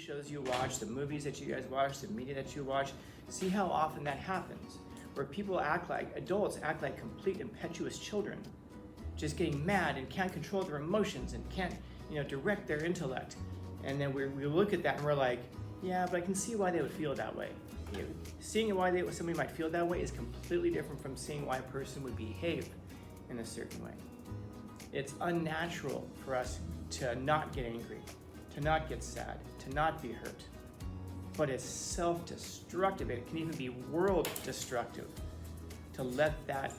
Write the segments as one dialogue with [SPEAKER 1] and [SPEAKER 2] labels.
[SPEAKER 1] shows you watch, the movies that you guys watch, the media that you watch, see how often that happens, where people adults act like complete impetuous children, just getting mad and can't control their emotions and can't, direct their intellect. And then we look at that and we're like, yeah, but I can see why they would feel that way. Seeing why somebody might feel that way is completely different from seeing why a person would behave in a certain way. It's unnatural for us to not get angry, to not get sad, to not be hurt. But it's self-destructive. It can even be world-destructive to let that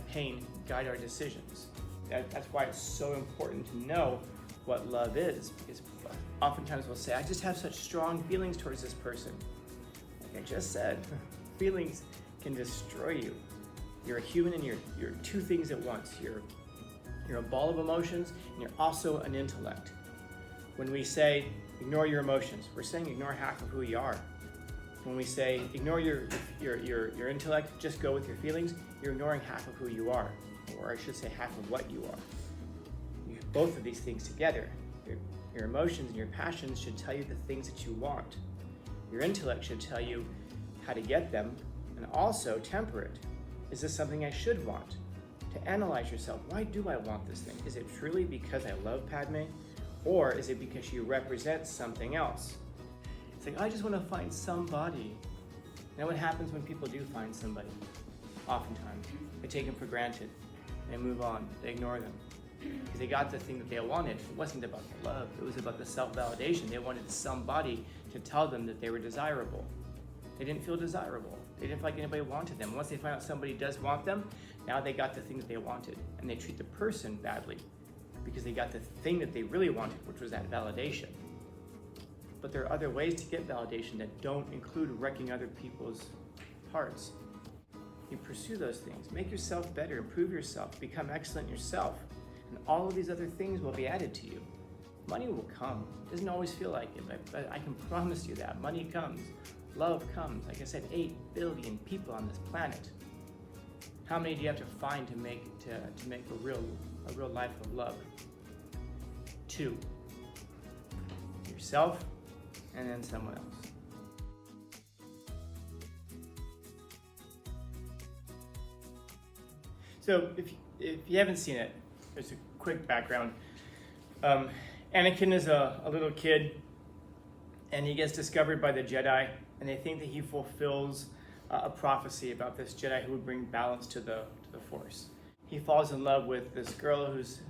[SPEAKER 1] pain guide our decisions. That's why it's so important to know what love is, because oftentimes we'll say, I just have such strong feelings towards this person. Like I just said, feelings can destroy you. You're a human and you're two things at once. You're a ball of emotions and you're also an intellect. When we say ignore your emotions, we're saying ignore half of who you are. When we say ignore your intellect, just go with your feelings, you're ignoring half of who you are, or I should say half of what you are. You have both of these things together. Your emotions and your passions should tell you the things that you want. Your intellect should tell you how to get them and also temper it. Is this something I should want? To analyze yourself, why do I want this thing? Is it truly because I love Padme? Or is it because she represents something else? It's like, I just want to find somebody. Now what happens when people do find somebody? Oftentimes, they take them for granted. They move on, they ignore them. Because they got the thing that they wanted. It wasn't about the love, it was about the self-validation. They wanted somebody to tell them that they were desirable. They didn't feel desirable. They didn't feel like anybody wanted them. Once they find out somebody does want them, now they got the thing that they wanted. And they treat the person badly because they got the thing that they really wanted, which was that validation. But there are other ways to get validation that don't include wrecking other people's hearts. You pursue those things. Make yourself better, improve yourself, become excellent yourself. And all of these other things will be added to you. Money will come. It doesn't always feel like it, but I can promise you that. Money comes. Love comes. Like I said, 8 billion people on this planet. How many do you have to find to make a real life of love? 2. Yourself and then someone else. So if you haven't seen it, there's a quick background. Anakin is a little kid, and he gets discovered by the Jedi, and they think that he fulfills a prophecy about this Jedi who would bring balance to the Force. He falls in love with this girl who's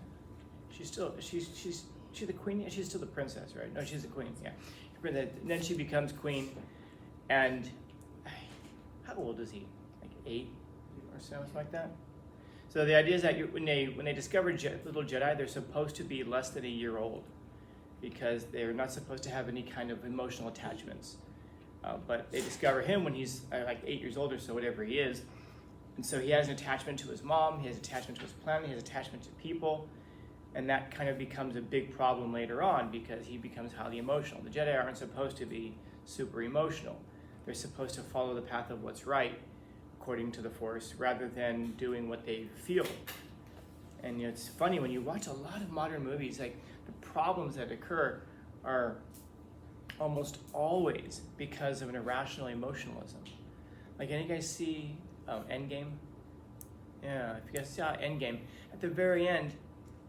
[SPEAKER 1] she's the queen. Yeah, she's still the princess, right? No, she's the queen. Yeah. Then she becomes queen, and how old is he? Like 8 or so, something like that. So the idea is that when they discover little Jedi, they're supposed to be less than a year old because they're not supposed to have any kind of emotional attachments. But they discover him when he's like 8 years old or so, whatever he is. And so he has an attachment to his mom, he has attachment to his planet, he has attachment to people. And that kind of becomes a big problem later on because he becomes highly emotional. The Jedi aren't supposed to be super emotional. They're supposed to follow the path of what's right according to the Force rather than doing what they feel. And it's funny, when you watch a lot of modern movies, like the problems that occur are almost always because of an irrational emotionalism. Like, any guys see Endgame? Yeah, if you guys saw Endgame, at the very end,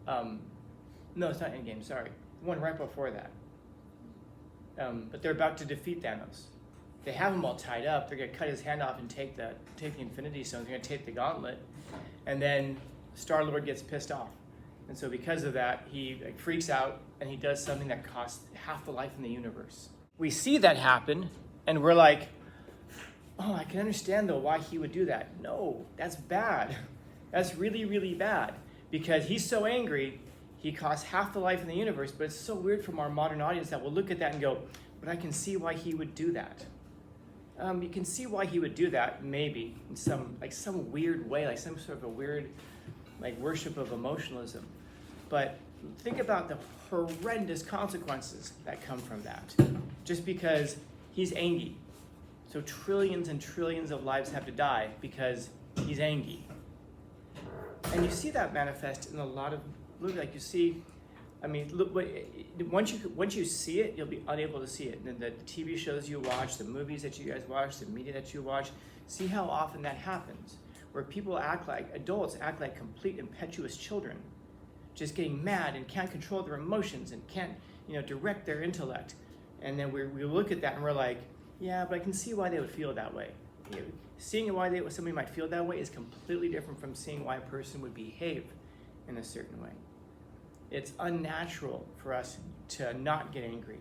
[SPEAKER 1] no, it's not Endgame, sorry. The one right before that. But they're about to defeat Thanos. They have him all tied up. They're gonna cut his hand off and take the Infinity Stones. They're gonna take the gauntlet, and then Star-Lord gets pissed off, and so because of that, he freaks out and he does something that costs half the life in the universe. We see that happen, and we're like, oh, I can understand though why he would do that. No, that's bad. That's really, really bad because he's so angry. He costs half the life in the universe, but it's so weird from our modern audience that we'll look at that and go, but I can see why he would do that. You can see why he would do that, maybe, in some weird way, like some sort of a weird worship of emotionalism. But think about the horrendous consequences that come from that, just because he's angry. So trillions and trillions of lives have to die because he's angry. And you see that manifest in a lot of movies. Like you see I mean, look, once you see it, you'll be unable to see it. And then the TV shows you watch, the movies that you guys watch, the media that you watch, see how often that happens, where people adults act like complete impetuous children, just getting mad and can't control their emotions and can't, direct their intellect. And then we look at that and we're like, yeah, but I can see why they would feel that way. Seeing why somebody might feel that way is completely different from seeing why a person would behave in a certain way. It's unnatural for us to not get angry,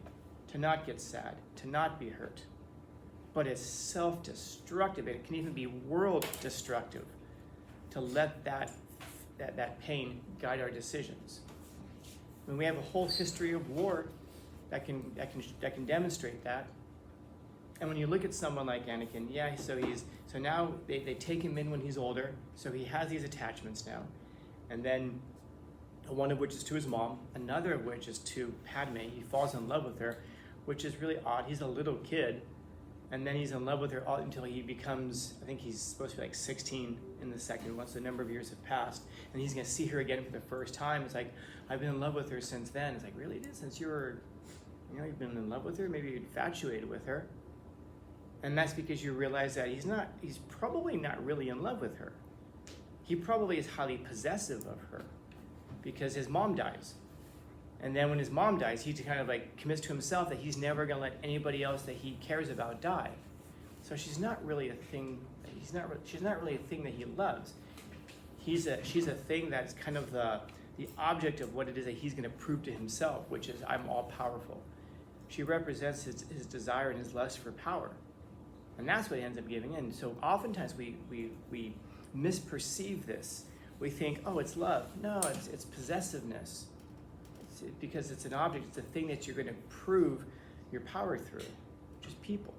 [SPEAKER 1] to not get sad, to not be hurt. But it's self-destructive. It can even be world-destructive to let that pain guide our decisions. I mean, we have a whole history of war that can demonstrate that. And when you look at someone like Anakin, so now they take him in when he's older, so he has these attachments now, and then one of which is to his mom, another of which is to Padme. He falls in love with her, which is really odd. He's a little kid, and then he's in love with her until he becomes, I think he's supposed to be like 16 in the second, once a number of years have passed, and he's gonna see her again for the first time. It's like, I've been in love with her since then. It's like, really? Since you've been in love with her? Maybe you're infatuated with her. And that's because you realize that he's probably not really in love with her. He probably is highly possessive of her because his mom dies. And then when his mom dies, he kind of like commits to himself that he's never gonna let anybody else that he cares about die. So she's not really a thing, she's not really a thing that he loves. She's a thing that's kind of the object of what it is that he's gonna prove to himself, which is, I'm all powerful. She represents his desire and his lust for power. And that's what he ends up giving in. So oftentimes we misperceive this. We think, oh, it's love. No, it's possessiveness. Because it's an object, it's a thing that you're going to prove your power through, which is people.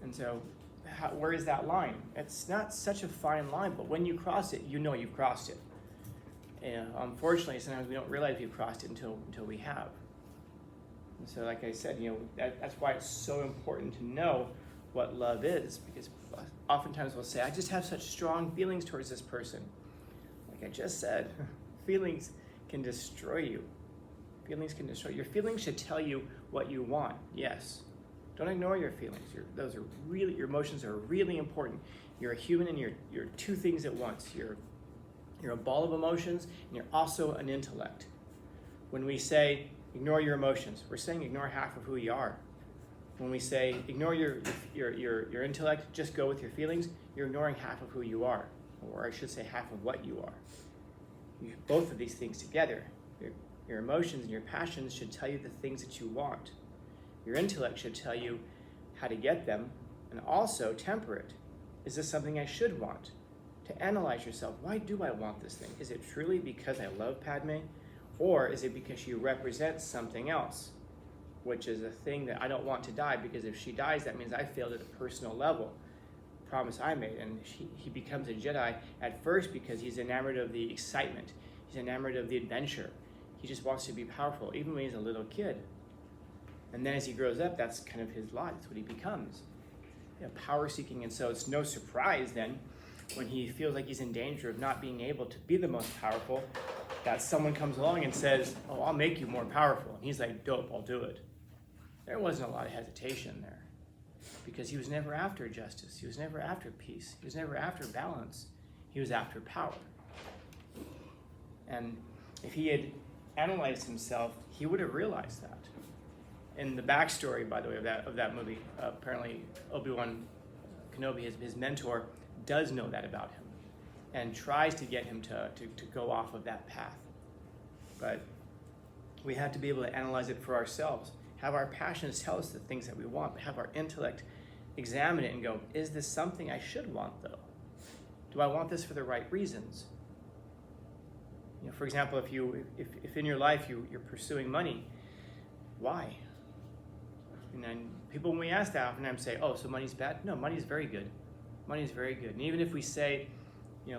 [SPEAKER 1] And so where is that line? It's not such a fine line, but when you cross it, you know you've crossed it. And unfortunately, sometimes we don't realize we've crossed it until we have. And so like I said, that's why it's so important to know what love is, because oftentimes we'll say, I just have such strong feelings towards this person. Like I just said, feelings can destroy you. Feelings can destroy you. Your feelings should tell you what you want, yes. Don't ignore your feelings. Your emotions are really important. You're a human and you're two things at once. You're a ball of emotions and you're also an intellect. When we say, ignore your emotions, we're saying ignore half of who you are. When we say ignore your intellect, just go with your feelings, you're ignoring half of who you are, or I should say half of what you are. Both of these things together, your emotions and your passions should tell you the things that you want. Your intellect should tell you how to get them, and also temper it. Is this something I should want? To analyze yourself, why do I want this thing? Is it truly because I love Padme? Or is it because she represents something else, which is a thing that I don't want to die, because if she dies, that means I failed at a personal level. Promise I made. And he becomes a Jedi at first because he's enamored of the excitement. He's enamored of the adventure. He just wants to be powerful, even when he's a little kid. And then as he grows up, that's kind of his lot. That's what he becomes. Power seeking. And so it's no surprise then when he feels like he's in danger of not being able to be the most powerful, that someone comes along and says, oh, I'll make you more powerful. And he's like, dope, I'll do it. There wasn't a lot of hesitation there, because he was never after justice. He was never after peace. He was never after balance. He was after power. And if he had analyzed himself, he would have realized that. In the backstory, by the way, of that movie, apparently Obi-Wan Kenobi, his mentor, does know that about him and tries to get him to go off of that path. But we have to be able to analyze it for ourselves, have our passions tell us the things that we want, but have our intellect examine it and go, is this something I should want though? Do I want this for the right reasons? For example, if in your life you're pursuing money, why? And then people, when we ask that, oftentimes say, oh, so money's bad? No, money's very good. Money is very good. And even if we say, you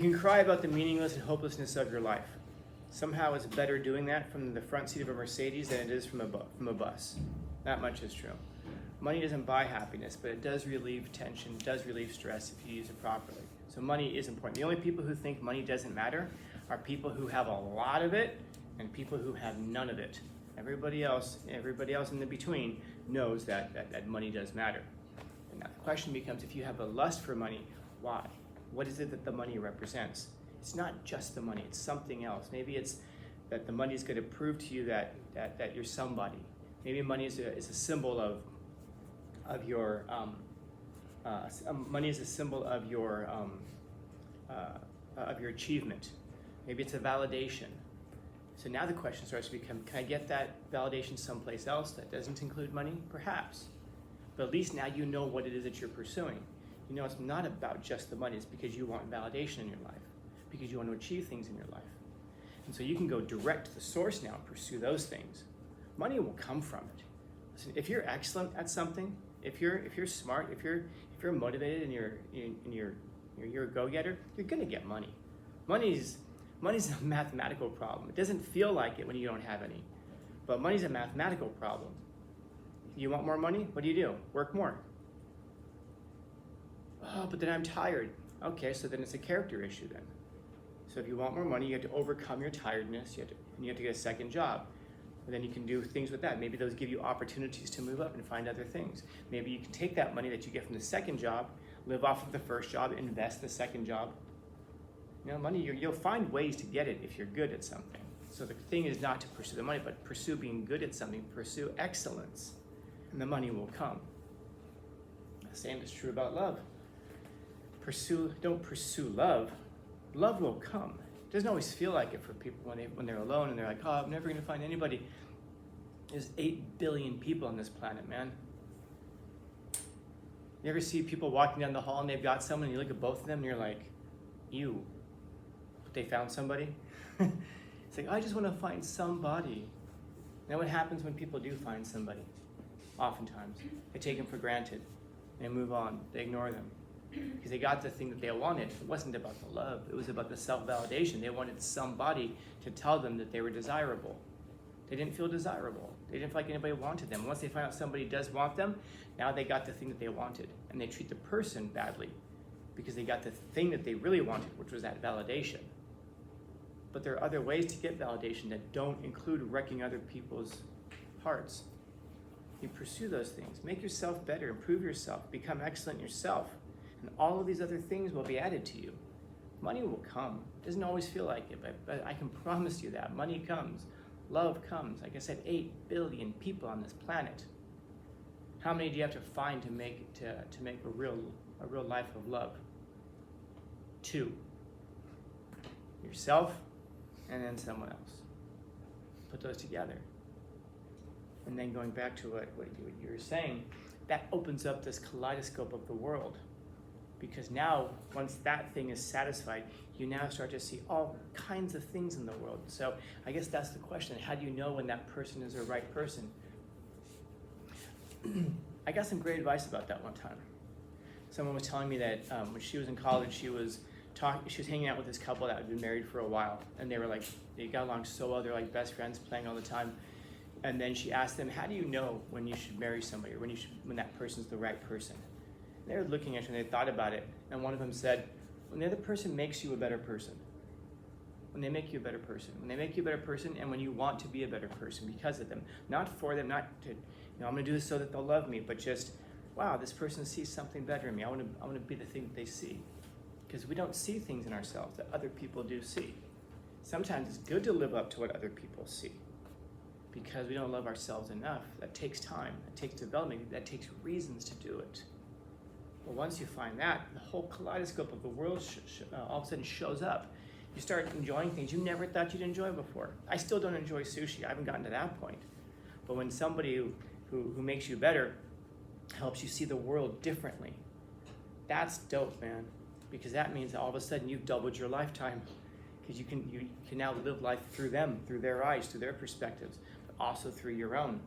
[SPEAKER 1] can cry about the meaningless and hopelessness of your life. Somehow it's better doing that from the front seat of a Mercedes than it is from a bus. That much is true. Money doesn't buy happiness, but it does relieve tension, it does relieve stress if you use it properly. So money is important. The only people who think money doesn't matter are people who have a lot of it and people who have none of it. Everybody else in the between knows that money does matter. And now the question becomes, if you have a lust for money, why? What is it that the money represents? It's not just the money, it's something else. Maybe it's that the money is going to prove to you that you're somebody. Maybe money is a symbol of your money is a symbol of your achievement. Maybe it's a validation. So now the question starts to become, can I get that validation someplace else that doesn't include money? Perhaps. But at least now you know what it is that you're pursuing. You know it's not about just the money, it's because you want validation in your life, because you want to achieve things in your life. And so you can go direct to the source now and pursue those things. Money will come from it. Listen, if you're excellent at something, if you're smart, if you're motivated and you're a go-getter, you're gonna get money. Money's a mathematical problem. It doesn't feel like it when you don't have any, but money's a mathematical problem. You want more money? What do? Work more. Oh, but then I'm tired. Okay, so then it's a character issue then. So if you want more money, you have to overcome your tiredness, and you have to get a second job. And then you can do things with that. Maybe those give you opportunities to move up and find other things. Maybe you can take that money that you get from the second job, live off of the first job, invest the second job. You know, money, you'll find ways to get it if you're good at something. So the thing is not to pursue the money, but pursue being good at something, pursue excellence, and the money will come. The same is true about love. Don't pursue love. Love will come. It doesn't always feel like it for people when they're alone and they're like, oh, I'm never gonna find anybody. There's 8 billion people on this planet, man. You ever see people walking down the hall and they've got someone and you look at both of them and you're like, ew, but they found somebody? It's like, I just wanna find somebody. Now what happens when people do find somebody? Oftentimes, they take them for granted. They move on, they ignore them. Because they got the thing that they wanted. It wasn't about the love, it was about the self-validation. They wanted somebody to tell them that they were desirable. They didn't feel desirable. They didn't feel like anybody wanted them. Once they find out somebody does want them, now they got the thing that they wanted. And they treat the person badly because they got the thing that they really wanted, which was that validation. But there are other ways to get validation that don't include wrecking other people's hearts. You pursue those things. Make yourself better, improve yourself, become excellent yourself. And all of these other things will be added to you. Money will come. It doesn't always feel like it, but I can promise you that. Money comes. Love comes. Like I said, 8 billion people on this planet. How many do you have to find to make a real life of love? 2. Yourself and then someone else. Put those together. And then going back to what you were saying, that opens up this kaleidoscope of the world. Because now, once that thing is satisfied, you now start to see all kinds of things in the world. So I guess that's the question. How do you know when that person is the right person? I got some great advice about that one time. Someone was telling me that when she was in college, she was hanging out with this couple that had been married for a while. And they got along so well, they're like best friends, playing all the time. And then she asked them, how do you know when you should marry somebody, or when that person's the right person? They were looking at you and they thought about it, and one of them said, when the other person makes you a better person. When they make you a better person. When they make you a better person, and when you want to be a better person because of them. Not for them, not to, I'm gonna do this so that they'll love me, but just, wow, this person sees something better in me. I wanna be the thing that they see. Because we don't see things in ourselves that other people do see. Sometimes it's good to live up to what other people see. Because we don't love ourselves enough. That takes time, that takes development, that takes reasons to do it. Well, once you find that, the whole kaleidoscope of the world all of a sudden shows up. You start enjoying things you never thought you'd enjoy before. I still don't enjoy sushi. I haven't gotten to that point. But when somebody who makes you better helps you see the world differently, that's dope, man. Because that means that all of a sudden you've doubled your lifetime. Because you can now live life through them, through their eyes, through their perspectives, but also through your own.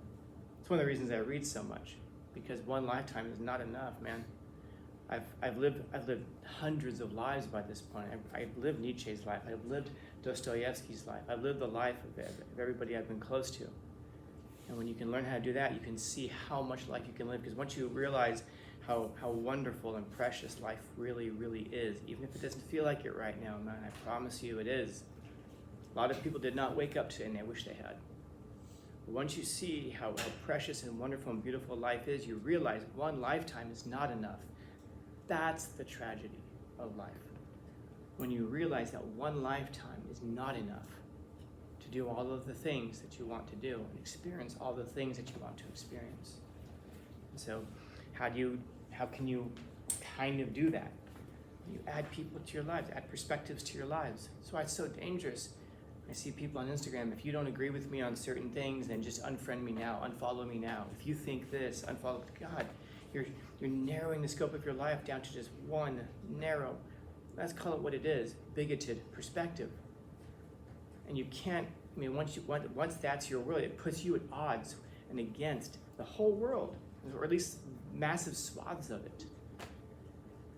[SPEAKER 1] It's one of the reasons I read so much. Because one lifetime is not enough, man. I've lived hundreds of lives by this point. I've lived Nietzsche's life. I've lived Dostoevsky's life. I've lived the life of everybody I've been close to. And when you can learn how to do that, you can see how much life you can live. Because once you realize how wonderful and precious life really, really is, even if it doesn't feel like it right now, man. I promise you it is. A lot of people did not wake up today and they wish they had. But once you see how precious and wonderful and beautiful life is, you realize one lifetime is not enough. That's the tragedy of life. When you realize that one lifetime is not enough to do all of the things that you want to do and experience all the things that you want to experience. And so how can you kind of do that? You add people to your lives, add perspectives to your lives. That's why it's so dangerous. I see people on Instagram, if you don't agree with me on certain things, then just unfriend me now, unfollow me now. If you think this, unfollow. God, you're narrowing the scope of your life down to just one narrow, let's call it what it is, bigoted perspective. And you can't, once that's your world, it puts you at odds and against the whole world, or at least massive swaths of it.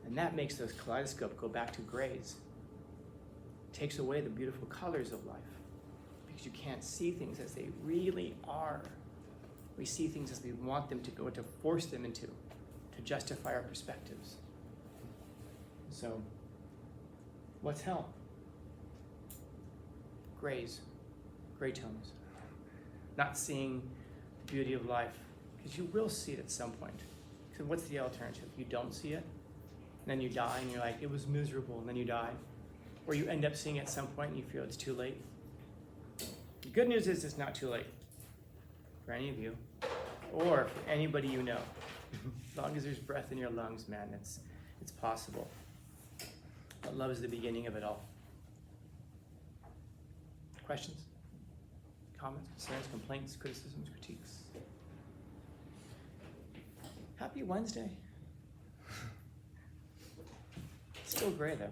[SPEAKER 1] And that makes those kaleidoscope go back to grays. Takes away the beautiful colors of life because you can't see things as they really are. We see things as we want them to go, to force them into, to justify our perspectives. So, what's hell? Grays, gray tones. Not seeing the beauty of life, because you will see it at some point. So what's the alternative? You don't see it, and then you die, and you're like, it was miserable, and then you die. Or you end up seeing it at some point and you feel it's too late. The good news is it's not too late for any of you or for anybody you know. As long as there's breath in your lungs, man, it's possible. But love is the beginning of it all. Questions? Comments, concerns, complaints, criticisms, critiques? Happy Wednesday. It's still gray though.